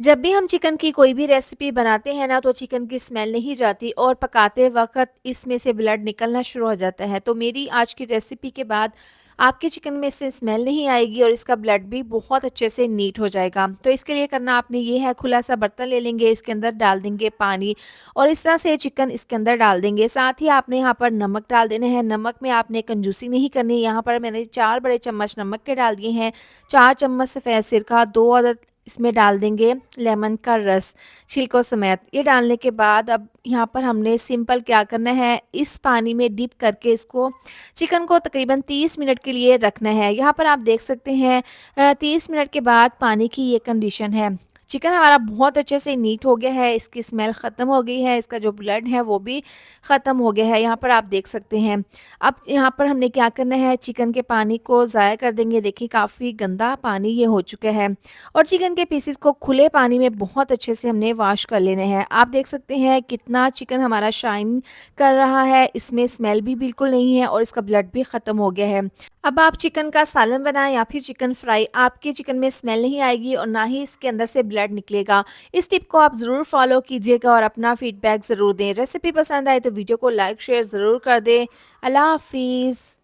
जब भी हम चिकन की कोई भी रेसिपी बनाते हैं ना तो चिकन की स्मेल नहीं जाती और पकाते वक़्त इसमें से ब्लड निकलना शुरू हो जाता है। तो मेरी आज की रेसिपी के बाद आपके चिकन में से स्मेल नहीं आएगी और इसका ब्लड भी बहुत अच्छे से नीट हो जाएगा। तो इसके लिए करना आपने ये है, खुला-सा बर्तन ले लेंगे, इसके अंदर डाल देंगे पानी और इस तरह से चिकन इसके अंदर डाल देंगे। साथ ही आपने यहाँ पर नमक डाल देने हैं। नमक में आपने कंजूसी नहीं करनी। यहाँ पर मैंने 4 बड़े चम्मच नमक के डाल दिए हैं, 4 चम्मच सफ़ेद सिरका, 2 अदद इसमें डाल देंगे लेमन का रस छिलकों समेत। ये डालने के बाद अब यहाँ पर हमने सिंपल क्या करना है, इस पानी में डिप करके इसको चिकन को तकरीबन 30 मिनट के लिए रखना है। यहाँ पर आप देख सकते हैं 30 मिनट के बाद पानी की ये कंडीशन है। चिकन हमारा बहुत अच्छे से नीट हो गया है, इसकी स्मेल ख़त्म हो गई है, इसका जो ब्लड है वो भी ख़त्म हो गया है। यहाँ पर आप देख सकते हैं। अब यहाँ पर हमने क्या करना है, चिकन के पानी को ज़ाया कर देंगे। देखिए काफ़ी गंदा पानी ये हो चुका है और चिकन के पीसेस को खुले पानी में बहुत अच्छे से हमने वॉश कर लेने हैं। आप देख सकते हैं कितना चिकन हमारा शाइन कर रहा है, इसमें स्मेल भी बिल्कुल नहीं है और इसका ब्लड भी ख़त्म हो गया है। अब आप चिकन का सालन बनाएं या फिर चिकन फ्राई, आपके चिकन में स्मेल नहीं आएगी और ना ही इसके अंदर से ब्लड निकलेगा। इस टिप को आप ज़रूर फॉलो कीजिएगा और अपना फीडबैक ज़रूर दें। रेसिपी पसंद आए तो वीडियो को लाइक शेयर ज़रूर कर दें। अल्लाह हाफिज़।